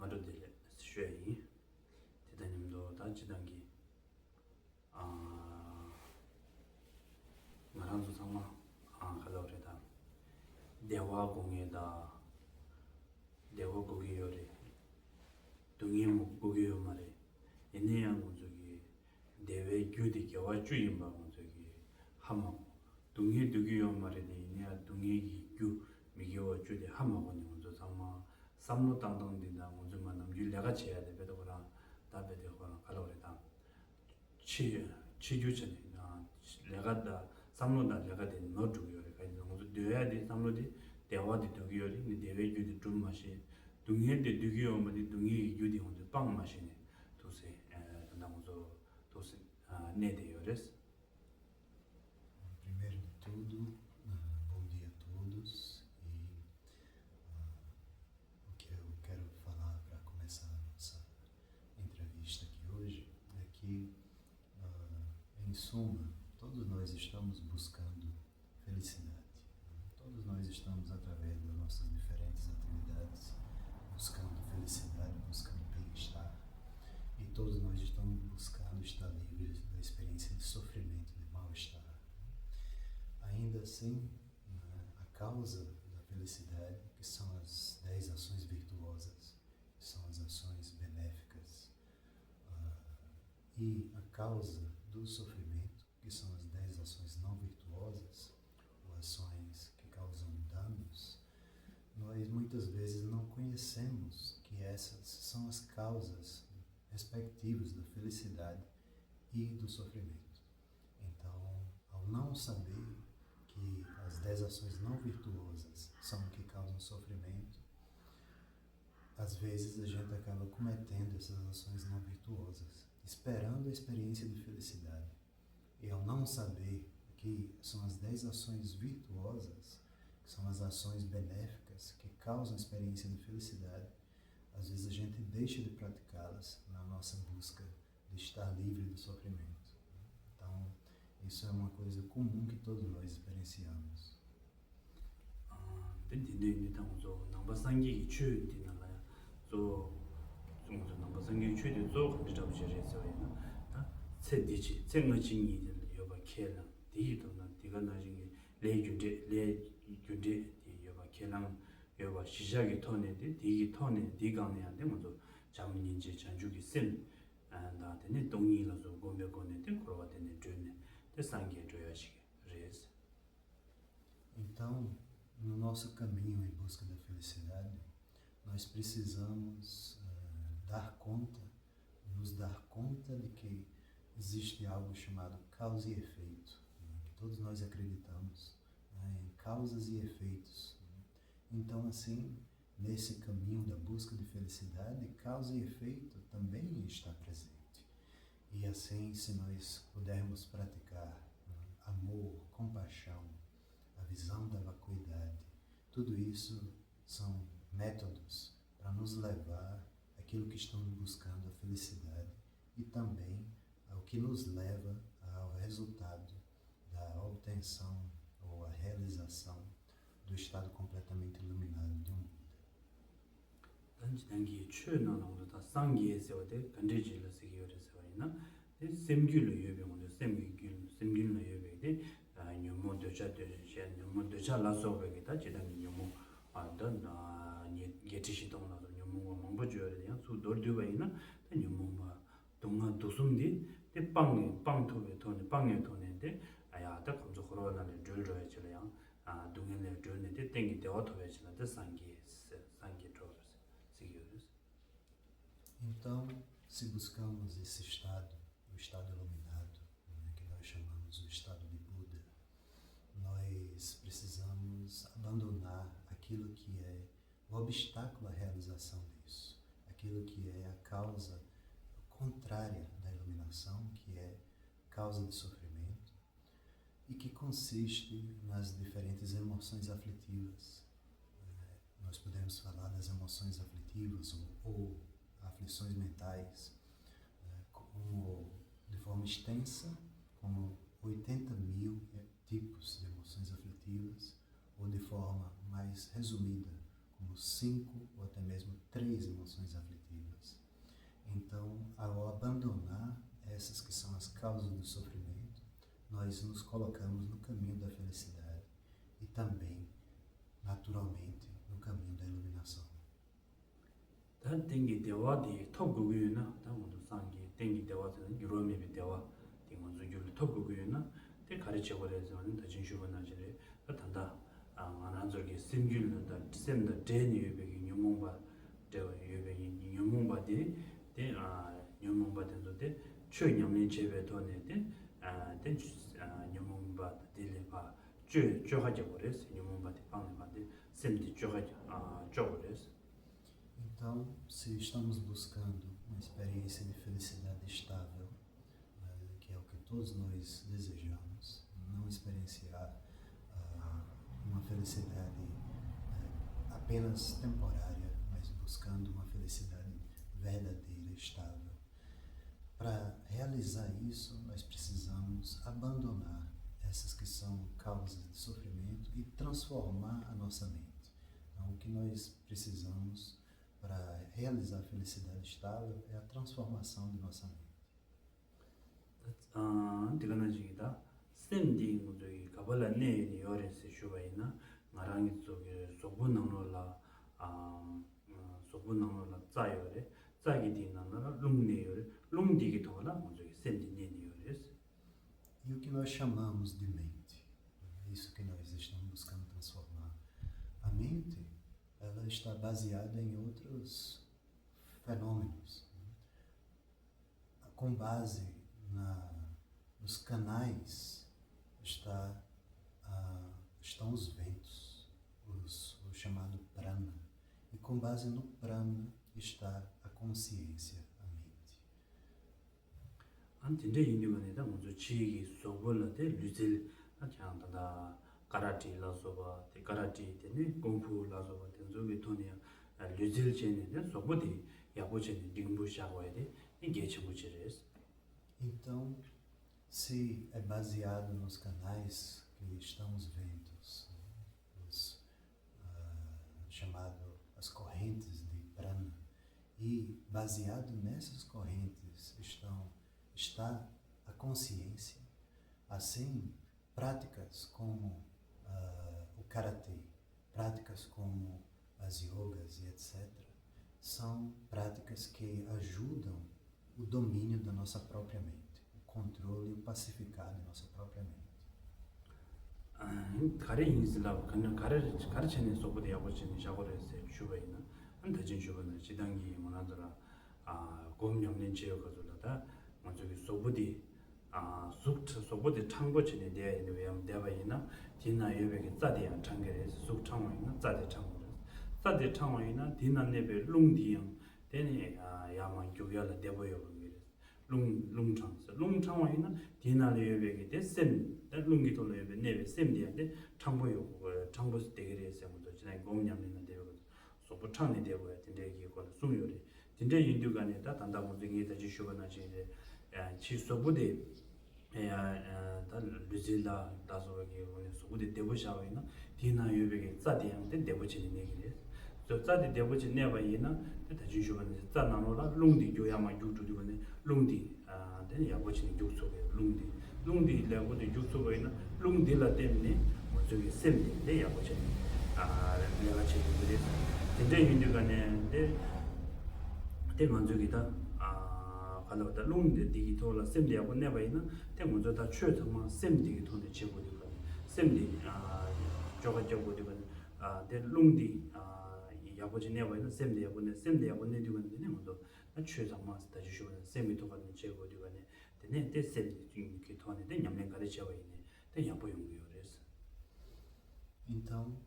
마루들 쉐이 대단님도 다 지단기 말한수 상마 가자 그래다 대화 공예다 대화 고기요래 동의 고기요 말에 얘네양 저기 대외 규디 교화 주의 봐 저기 하마 동의 두기요 말에 얘네야 동의 규 미교와 주디 하마고니 먼저 상마 삼로 당당된다 먼저만 남길 내가 쳐야 돼 배도거나 답에 되거나 가라 그랬다 치주전에 내가 삼로다 내가 된 너주요 그러니까 먼저 되어야 돼 삼로디 대화디 두기요리 니 대외 규디 좀 맛이 동해데 두기요 뭐디 동해 규디 먼저 빵 맛이네 도세 먼저 도세 네데요레스 Primeiro de tudo, bom dia a todos e o que eu quero falar para começar a nossa entrevista aqui hoje é que, em suma, todos nós estamos buscando felicidade. Todos nós estamos, através das nossas diferentes atividades, buscando felicidade, buscando bem-estar. E todos nós estamos buscando estar livres da experiência de sofrimento, de mal-estar. Ainda assim, a causa da felicidade, que são as 10 ações virtuosas, que são as ações benéficas, e a causa do sofrimento, que são as 10 ações não virtuosas, ou ações que causam danos, nós muitas vezes não conhecemos que essas são as causas respectivas da felicidade e do sofrimento. Então, ao não saber que as 10 ações não virtuosas são o que causam sofrimento, às vezes a gente acaba cometendo essas ações não virtuosas, esperando a experiência de felicidade. E ao não saber que são as 10 ações virtuosas, que são as ações benéficas que causam a experiência de felicidade, às vezes a gente deixa de praticá-las na nossa busca de estar livre do sofrimento. Então, isso é uma coisa comum que todos nós experienciamos. 여봐 시작이 톤에데 디기 톤에 디강내한테 먼저 자문인지 전주기 심 나한테는 동의라서 고백원에 그러가 되는 줄네 대상계 줘야시게 그래서 Então, no nosso caminho em busca da felicidade, nós precisamos nos dar conta de que existe algo chamado causa e efeito, que todos nós acreditamos em causas e efeitos. Então, assim, nesse caminho da busca de felicidade, causa e efeito também está presente. E assim, se nós pudermos praticar amor, compaixão, a visão da vacuidade, tudo isso são métodos para nos levar àquilo que estamos buscando, a felicidade, e também ao que nos leva ao resultado da obtenção ou a realização do estado completamente iluminado de Buda. 단지 최나노도 다 상기에서데 간제질을 요래서 있나 셈귤로 예병을 셈귤로 예배데 녀모 되자되 녀모 되자라서베다 지단이 녀모 아던나 예티시동나도 녀모가 망보줘야 수도르드베이나 녀모마 동아 도숨디 빵토베 돈에 빵에 돈인데 아야다 감저 코로나를 줄줘야지래요 동행을 줄는데 땡이 되어도야지나 상기 trouxe seguidos. Então, se buscamos esse estado, o estado iluminado, que nós chamamos o estado de Buda, nós precisamos abandonar aquilo que é o obstáculo à realização disso, aquilo que é a causa contrária da iluminação, que é causa de sofrimento, e que consiste nas diferentes emoções aflitivas. Nós podemos falar das emoções aflitivas ou aflições mentais, como de forma extensa, como 80.000 tipos de emoções aflitivas, ou de forma mais resumida, como 5 ou até mesmo 3 emoções aflitivas. Então, ao abandonar essas que são as causas do sofrimento, nós nos colocamos no caminho da felicidade e também, naturalmente, no caminho da iluminação. 다 땡기 대화디 톱고구나 다 모두 상기 땡기 대화는 유로미비 대화 띵원주 줄 톱고구나 때 가르쳐 버려서는 더 진슈번하지래 단다 안한적이 심줄는다 셈다 데니 유백이 유몽바 대화 유백이 유몽바디 때 유몽바된도데 최념린 제베 돈에데 된 유몽바 딜레바 쥐하게 버려서 유몽바디 방네바디 셈디 쥐하게 쥐버려서 Então, se estamos buscando uma experiência de felicidade estável, que é o que todos nós desejamos, não experienciar uma felicidade apenas temporária, mas buscando uma felicidade verdadeira, estável. Para realizar isso, nós precisamos abandonar essas que são causas de sofrimento e transformar a nossa mente. Então, o que nós precisamos para realizar a felicidade estável é a transformação de nossa mente. 디가나지기다 쌤디 저기 가발라 네니 요레스 쇼바이나 나랑이 속에 소분나노라 소분나노라 짜요레 짜기디나나 룽네요레 룽디기 도라 저기 쌤디 네니 요레스. E o que nós chamamos de mente? É isso que nós estamos buscando transformar. A mente, ela está baseada em outros fenômenos, com base nos canais estão os ventos, o chamado prana, e com base no prana está a consciência, a mente. 안진데 인디가네다 먼저 지기 소볼라데 류질 아찬다 karate la soba te karate tene kung fu la soba te zoge tonia 류질 제네 소보디 야보제네 딩부 샤고에데 이게 chumucheres. Então, se é baseado nos canais que estão os ventos, as correntes de prana, e baseado nessas correntes está a consciência, assim, práticas como o karatê, práticas como as yogas e etc., são práticas que ajudam o domínio da nossa própria mente, o controle e o pacificar da nossa própria mente. 가래 인슬라고 그냥 가르치는 소보디 야보제네 샤고레스 슈바이나 안다진 슈바는 지당기 문화들아 곰염린 지역거들다 먼저 소보디 소보디 창고치네 대에 왜냐면 대바이나 디나 여백이 짜디야 창게레스 속 창원이나 짜디 창원 짜디 창원이나 디나 네베 룽디양 되네 야만 교야라 대보여 룽창원이나 디나 여백이 됐셈 룽기 돌려베 네베 셈디한테 창보요 창보스 대게레스 먼저 지난 곰염린 대요 소보 창네 대보야 된대기 거 숨요리 진짜 인도간에다 단다 모든게 다시 쇼바나지네 치소보디 다 류질라 다소게 오늘 소보디 대보샤와이나 디나 유베게 짜디한테 대보치는 얘기래. 저 짜디 대보치 내바이나 다시 쇼바네 짜나노라 룽디 조야마 유투디고네 룽디 된 야보치는 육소게 룽디 레고데 육소고이나 룽디라 때문에 뭐 저기 셈데 야보치 내가 지금 그래 진짜 인도간에 대만족이다. 갈라다 롱데 디기토라 셈디하고 내바이나 대먼저 다 최정만 셈디기 돈에 제고디가 셈디 저거저거디가 대 롱디 이 야보지 내바이나 셈디하고 내디고는데 먼저 최정만 다시 주는 셈이도가 제고디가네 되네 대 셈디 기 돈에 대 냠랭 가르쳐와 있네 대 야보용요레스. Então,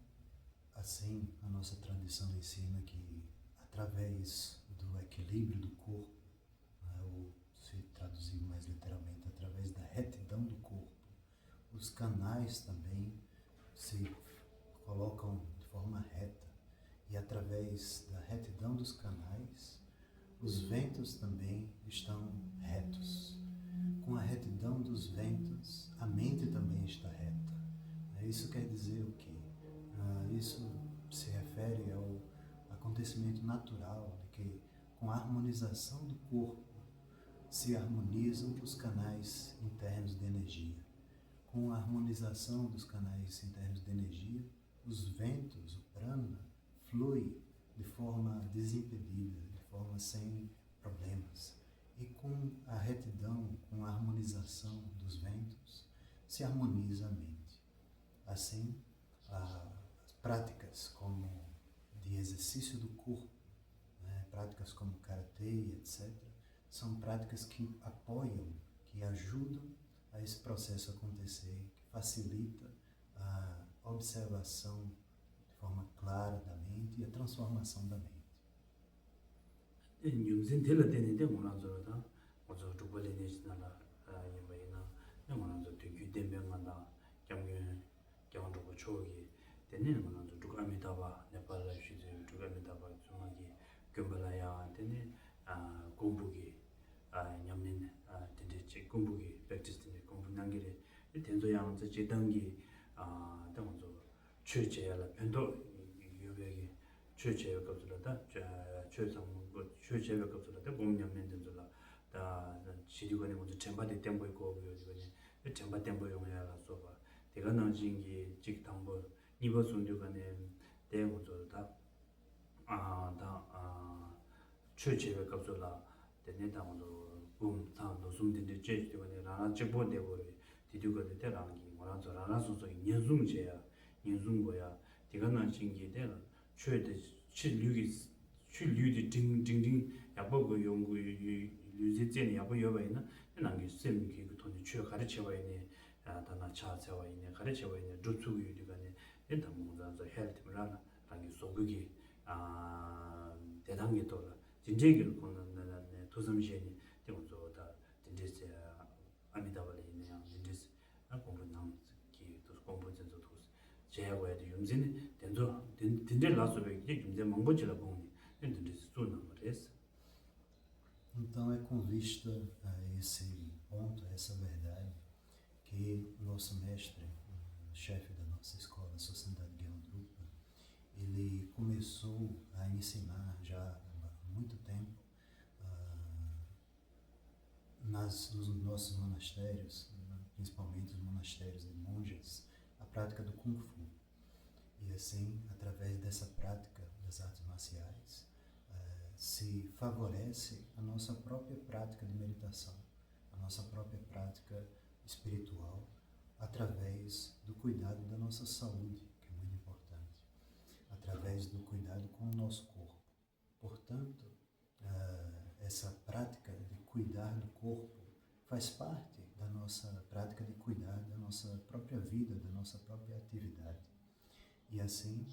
assim, a nossa tradição ensina que através do equilíbrio do corpo, ou se traduzir mais literalmente, através da retidão do corpo, os canais também se colocam de forma reta, e através da retidão dos canais, os ventos também estão retos. Com a retidão dos ventos, a mente também está reta. Isso quer dizer o quê? Isso se refere ao acontecimento natural de que, com a harmonização do corpo, se harmonizam os canais internos de energia. Com a harmonização dos canais internos de energia, os ventos, o prana, flui de forma desimpedida, de forma sem problemas. E com a retidão, com a harmonização dos ventos, se harmoniza a mente. Assim, as práticas como de exercício do corpo, né, práticas como karatê, etc., são práticas que apoiam, que ajudam a esse processo acontecer, que facilita a observação de forma clara da mente e a transformação da mente. Nyumzen tela tene de ngona zoro da ozo tubale ne sinala yembayina ne ngona zo tengyu dembe ngana kyamge kyang ro chogi tene ngona zo tuka mitaba nepal la shize tuka mitaba tsumagi kyambala ya tene gombugi nyamnin tende che gombugi practice tene gombu nangire tenzo yang ze jedangi 당zo 최제야라 변도 요백이 최제가 없어다 최상 뭐 최제가 없어다 몸념면 된줄라 다 지리관에 먼저 템바데 템보 있고 요지거니 템바 템보 용해라 써봐 내가 나진 게 직당보 이번 순주간에 대모조다 최제가 없어라 내다도 곰상도 숨든데 제주도에 나라 직보되고 디두거데 대랑기 뭐라서 나라서서 년중제야 년중고야 네가 나신 게 되는 최대 칠류디 딩딩딩 야보고 연구 유지제니 야보 여바이나 난게 셈기 그 돈이 최 가르쳐 봐야네 다나 차세와 있네 가르쳐 봐야네 주축 유디가네 일단 뭔가서 헬트라나 당이 소극이 대단히 또 진제기를 보는 나는 도섬시에 되고서다 진제세 아미다발에 있는 진제세 공부 남기 또 공부전도 도 제하고야 돼 용진이 된저 된들 라서베 이제 용진 망고지라 보니 된들 수는 그래서 Então é com vista a esse ponto, a essa verdade, que nosso mestre, o chefe da nossa escola, a Sociedade Gyanodrupa, ele começou a ensinar já há muito tempo nos nossos monastérios, principalmente os monastérios de monjas, a prática do Kung Fu. E assim, através dessa prática das artes marciais, se favorece a nossa própria prática de meditação, a nossa própria prática espiritual, através do cuidado da nossa saúde, que é muito importante, através do cuidado com o nosso corpo. Portanto, essa prática de cuidar do corpo faz parte da nossa prática de cuidar da nossa própria vida, da nossa própria atividade. E assim,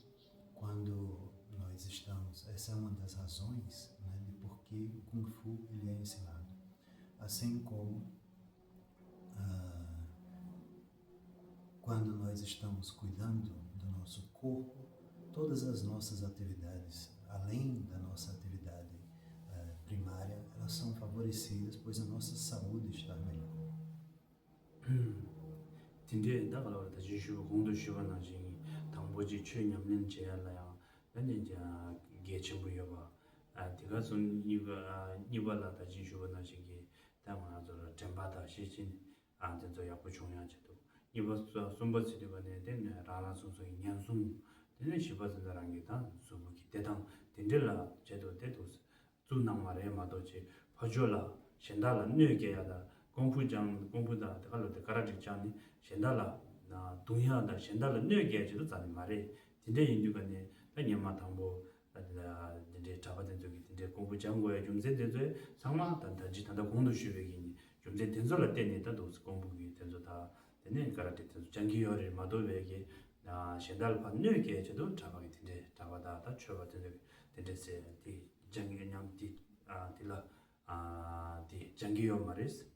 quando nós estamos, essa é uma das razões, né, de por que o Kung Fu ele é ensinado. Assim como quando nós estamos cuidando do nosso corpo, todas as nossas atividades, além da nossa atividade primária, elas são favorecidas, pois a nossa saúde está melhor. 진제 나가라 다시 쉬고 공도 쉬고 나지 당보지 최념는 제할라야 근데 개침부여 봐 네가 손 이발라 다시 쉬고 나지기 당하서 점바다 시신 안전도 약부 중요하지도 이버서 손버스리번에 되는 라라 소소의 년숨 되는 시버스라는 게다 수부기 대당 된들라 제도 대도 주낭말에 마도지 파줘라 신달라 뇌게야다 공부다 달로 가라지잖니 신달라 나 동야다 신달라 뇌게야지도 자니 말에 진짜 인류간에 내년마 당보 이제 잡아든 적이 이제 공부 장고에 좀 세대도 상마 단단지 단다 공도 쉬베기니 좀 세 된설라 때네다도 공부기 된서다 되네 가라티 된서 장기열을 마도베기 나 신달 받느게 저도 잡아게 된데 잡아다다 쳐가 되네 된데세 디 장기념 디 딜라 디 장기열 말이스.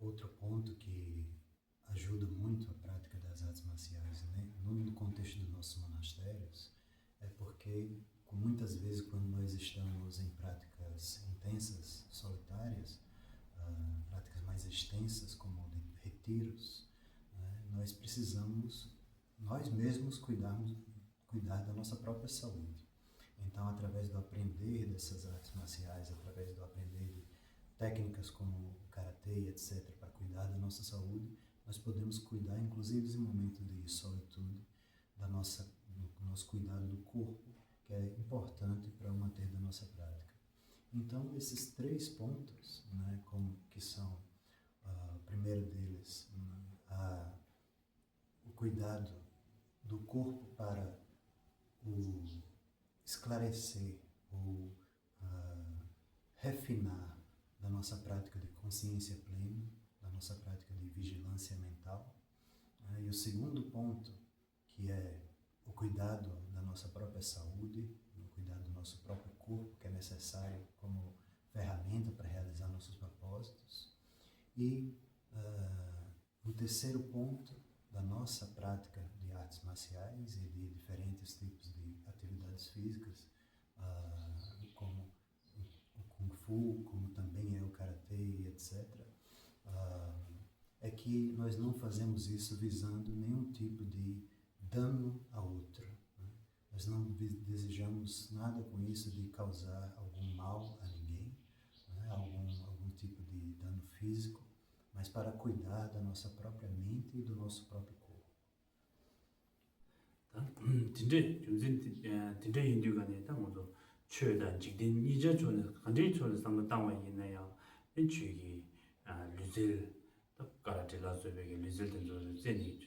Outro ponto que ajuda muito a prática das artes marciais, né, no contexto dos nossos monastérios, é porque muitas vezes quando nós estamos em práticas intensas, solitárias, práticas mais extensas como de retiros, né, nós precisamos nós mesmos cuidar da nossa própria saúde. através do aprender dessas artes marciais, através do aprender de técnicas como o karatê, etc., para cuidar da nossa saúde, nós podemos cuidar, inclusive em momentos de solitude, do nosso cuidado do corpo, que é importante para o manter da nossa prática. Então, esses 3 pontos, né, que são, o primeiro deles, o cuidado do corpo para o esclarecer ou refinar da nossa prática de consciência plena, da nossa prática de vigilância mental. E o segundo ponto, que é o cuidado da nossa própria saúde, o cuidado do nosso próprio corpo, que é necessário como ferramenta para realizar nossos propósitos. E o terceiro ponto da nossa prática de artes marciais e de diferentes tipos de atividades físicas, como o Kung Fu, como também é o Karatê, etc., é que nós não fazemos isso visando nenhum tipo de dano a outro. Né? Nós não desejamos nada com isso de causar algum mal a ninguém, né? algum tipo de dano físico, mas para cuidar da nossa própria mente e do nosso próprio corpo. 진짜 인류간에 당어도 최다 직된 이자 존에 간질 존에 상담 당와 있나요? 인취기 류질 가라텔라스베게 류질 된도 제니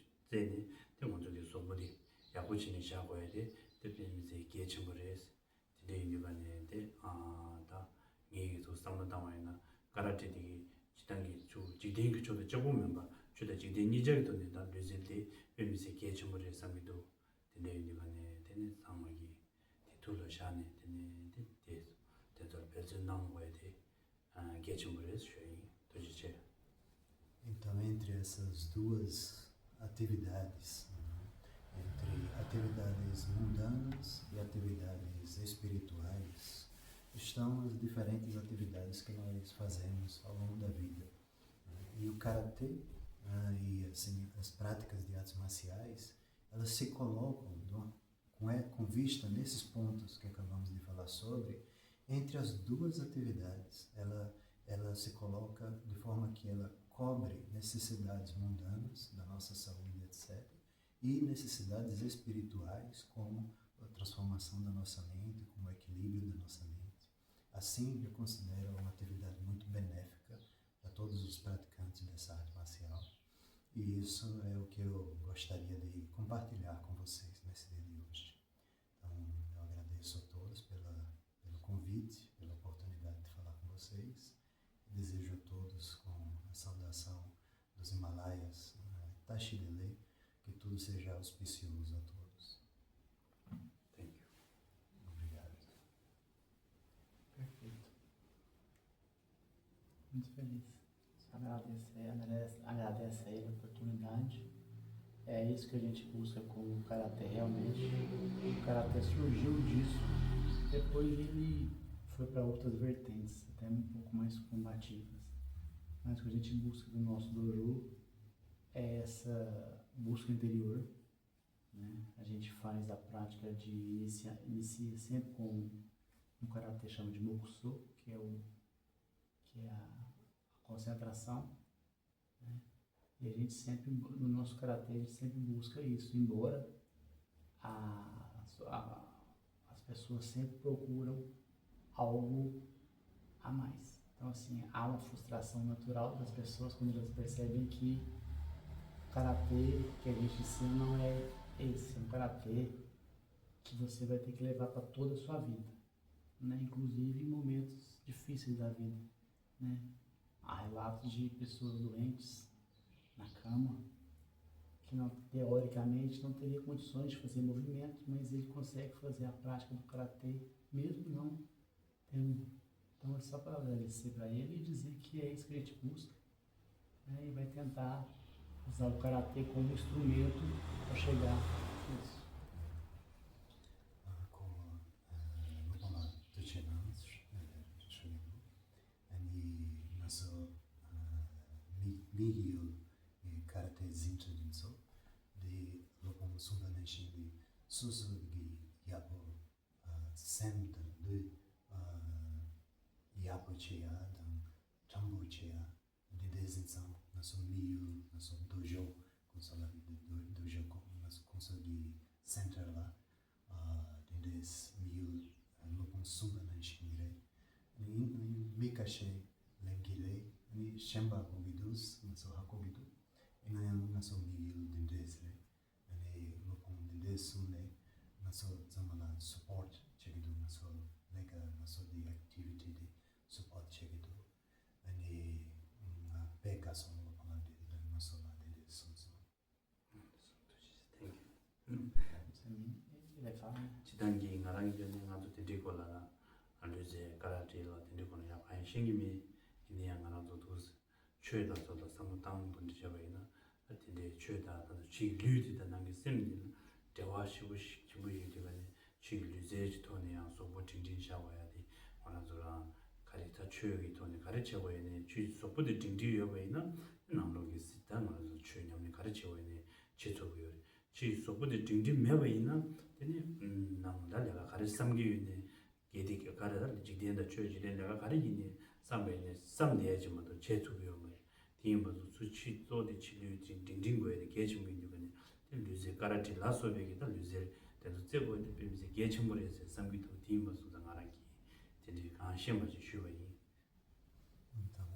대문적인 소문이 야구진이 샤고야 돼. 대표님이 계층거래스 진짜 인류간에 다 얘기도 상담 당와 있나 가라텔이 지단기 주 직된 그 조도 적으면 봐. 최다 직된 이자도 된다. 류질이 의미세 계층거래 상미도 인류간에 되는 상황이 뒤돌아 샤네 되는 대도 별전 나오고야 돼. 계층거래스 쉐이 도지체. Então, entre essas 2 atividades, entre atividades mundanas e atividades espirituais, estão as diferentes atividades que nós fazemos ao longo da vida. E o Karatê e assim, as práticas de artes marciais, elas se colocam com vista nesses pontos que acabamos de falar sobre, entre as 2 atividades. Ela se coloca de forma que ela cobre necessidades mundanas da nossa saúde, etc., e necessidades espirituais, como a transformação da nossa mente, como o equilíbrio da nossa mente. Assim, eu considero uma atividade muito benéfica para todos os praticantes dessa arte marcial. E isso é o que eu gostaria de compartilhar com vocês nesse dia de hoje. Então, eu agradeço a todos pelo convite, pela oportunidade de falar com vocês. Desejo a todos, com a saudação dos Himalaias, Tashi Lele, que tudo seja auspicioso a todos. Thank you. Obrigado. Perfeito. Muito feliz. Agradece a ele a oportunidade. É isso que a gente busca com o Karatê realmente. O Karatê surgiu disso. Depois ele foi para outras vertentes, até um pouco mais combativas. Mas o que a gente busca do nosso dojo é essa busca interior, né? A gente faz a prática de inicia sempre com um karatê chama de mokuso, que é a concentração, né? E a gente sempre, no nosso karatê, a gente sempre busca isso, embora as pessoas sempre procuram algo a mais. Então, assim, há uma frustração natural das pessoas quando elas percebem que o karatê que a gente ensina não é esse, é um karatê que você vai ter que levar para toda a sua vida, né? Inclusive em momentos difíceis da vida, né? Há relatos de pessoas doentes na cama que não, teoricamente não teria condições de fazer movimento, mas ele consegue fazer a prática do karatê mesmo não tendo. Então é só para agradecer para ele e dizer que é isso que a gente busca, né? E vai tentar usar o karatê como instrumento para chegar nisso. Migyo Karate Zincha Jinso de Lopom Sundaneshin de Susugi Yabo Semda Chia, dan Chambu Chia, de desenhão, nosso miu, nosso dojo, com sala dojo, com nosso consegui center lá, de miu, lopon sumba na xingre, ni mikache lengire, ni shemba kobidus, nosso hakobidu, e na nosso miu de desre, ni lopon de sumne, nosso zamala support, chegidu nosso lega, nosso de activity de support chegidu, e pega só no lopon de nosso lado de sunso. Vai falar. 지단기 나랑이 전에 나도 데리고라나 알려제 가라지로 데리고는 야 아니 생김이 이내양 하나도 도스 최다서도 상당 분지 잡아이나 근데 최다도 지류지다 난게 셈이 대화시고 기부이 되거든 지류제지 돈이야 소보 징징 샤워야 돼 하나도라 가리타 최역이 돈이 가르치고 있네 지 소보도 징징 여바이나 남로기 시단 말서 최념이 가르치고 있네 제초부여 지 소보도 징징 매바이나 되네 남달려가 가르치 삼기 있네 게디게 가르다 지된다 최지된 내가 가르기니 삼베네 삼대지마도 제초부여 말 팀버도 수치 또디 치료 징징거에 계층이 있는 류제 가라티 라소베기다 류제 대도 제고인데 비미제 계층물에서 삼기도 팀버도 나라기 되게 관심을 주셔요. Então,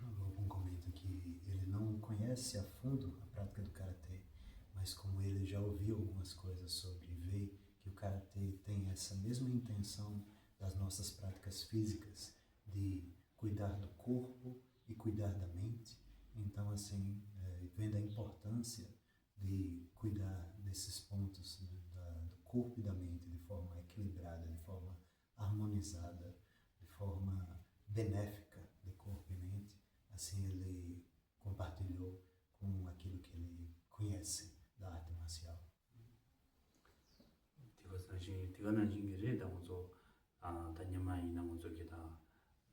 o Lobon comenta que ele não conhece a fundo a prática do karatê, mas como ele já ouviu algumas coisas sobre e vê que o karatê tem essa mesma intenção das nossas práticas físicas de cuidar do corpo e cuidar da mente, então assim, vendo a importância de cuidar desses pontos do corpo e da mente de forma equilibrada, de forma harmonizada, de forma benéfica de corpo e mente, assim ele compartilhou com aquilo que ele conhece da arte marcial. 이거는 신기해 당소 단념만이 나무서 기타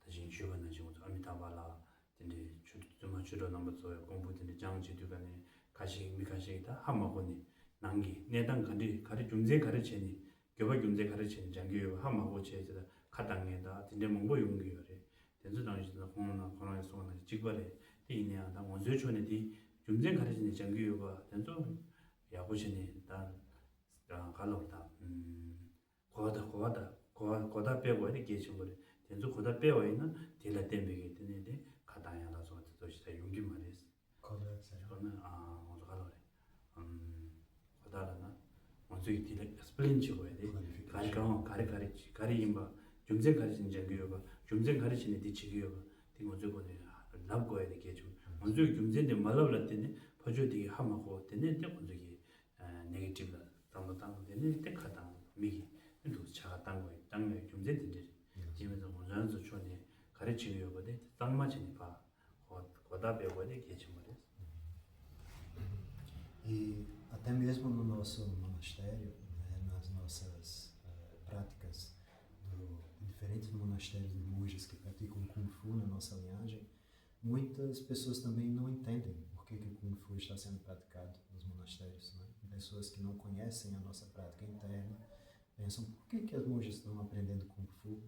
다시 주변에 지금 아미타발라 근데 좀 주로 넘어서 공부들이 장지두간에 가시 미가시다 함하고니 난기 내당 가리 중재 가르치니 교바 중재 가르치니 장교 함하고 제자 가당에다 근데 뭔고 용기요래 된서 당시도 코로나에서 직발에 이내야 당 원수촌에 뒤 중재 가르치니 장교가 된서 야고신이 다 갈로다 고다 빼고 이렇게 친구들 된서 고다 빼고 있는 딜라 때문에 되는데 가다야라서 도시다 용기 말했어. 저는 먼저 가려래. 고다라나 먼저 이 딜라 explain 지고야 돼. 가리임바 중생 가르치는 장교가 중생 가르치는 뒤치기가 되게 먼저 거네. 납고야 되게 좀 먼저 중생데 말라블 때네 퍼줘되게 함하고 되네 때 먼저 네거티브 담당 되네 때 가다 미기 또 차가 딴 거에 땅에 중생들이 지면서 먼저 촌에 가르치려거든 딱 맞으니 봐. 고다 배워야 되게 좀 말했어. E até mesmo no nosso monastério, né, nas nossas práticas diferentes monastérios de monges que praticam Kung Fu na nossa linhagem, muitas pessoas também não entendem por que o Kung Fu está sendo praticado nos monastérios. Né? Pessoas que não conhecem a nossa prática interna pensam por que as monjas estão aprendendo Kung Fu.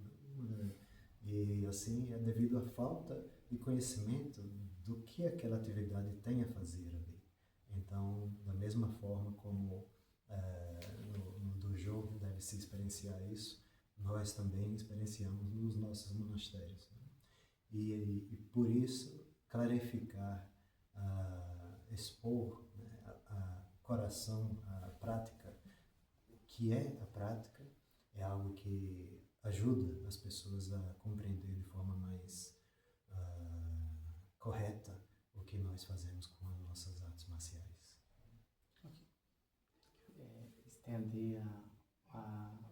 E assim é devido à falta de conhecimento do que aquela atividade tem a fazer ali. Então, da mesma forma como no dojo deve-se experienciar isso, nós também experienciamos nos nossos monastérios. Né? E por isso, clarificar, expor, né, a coração, a prática, o que é a prática, é algo que ajuda as pessoas a compreender de forma mais correta o que nós fazemos com as nossas artes marciais. Estender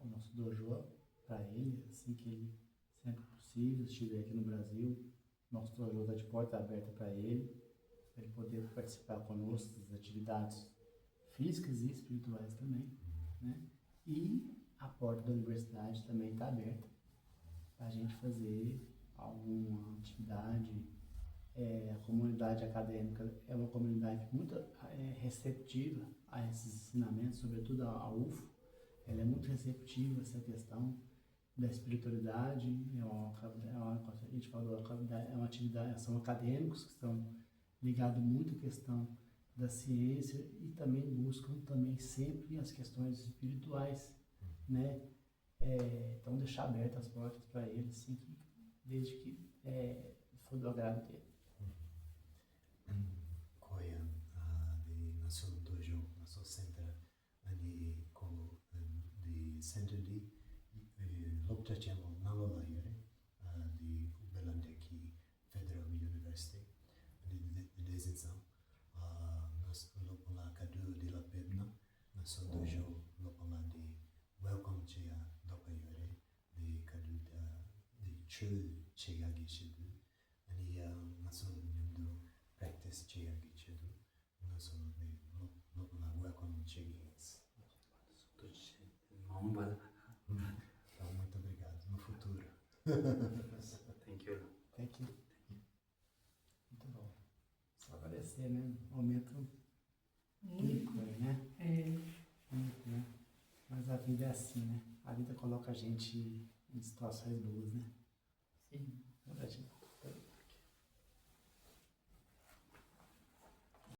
o nosso dojo para ele, assim que ele sempre possível estiver aqui no Brasil, nosso dojo está de porta aberta para ele poder participar conosco das atividades físicas e espirituais também, né? E a porta da universidade também está aberta para a gente fazer alguma atividade. A comunidade acadêmica é uma comunidade muito receptiva a esses ensinamentos, sobretudo a UFO. Ela é muito receptiva a essa questão da espiritualidade, a gente falou, é uma atividade, são acadêmicos que estão ligados muito à questão da ciência e também buscam também sempre as questões espirituais, né? Então deixar abertas as portas para eles, assim, desde que for do agrado dele. Koyan di naso dojo naso center ani ko di center di lopta chemo nalola yore di Belandeki Federal University di desenção nas lopola kadu di la pebna naso dojo lopola di welcome chia doka yore di kadu di chul chia gishidu ani naso nyamdo practice chia gichidu naso di lopola welcome chigins. Vamos para. Então, muito obrigado. No futuro. Thank you. Thank you. Muito bom. Só agradecer, né? Momento único aí, né? Único, né? Mas a vida é assim, né? A vida coloca a gente em situações boas, né?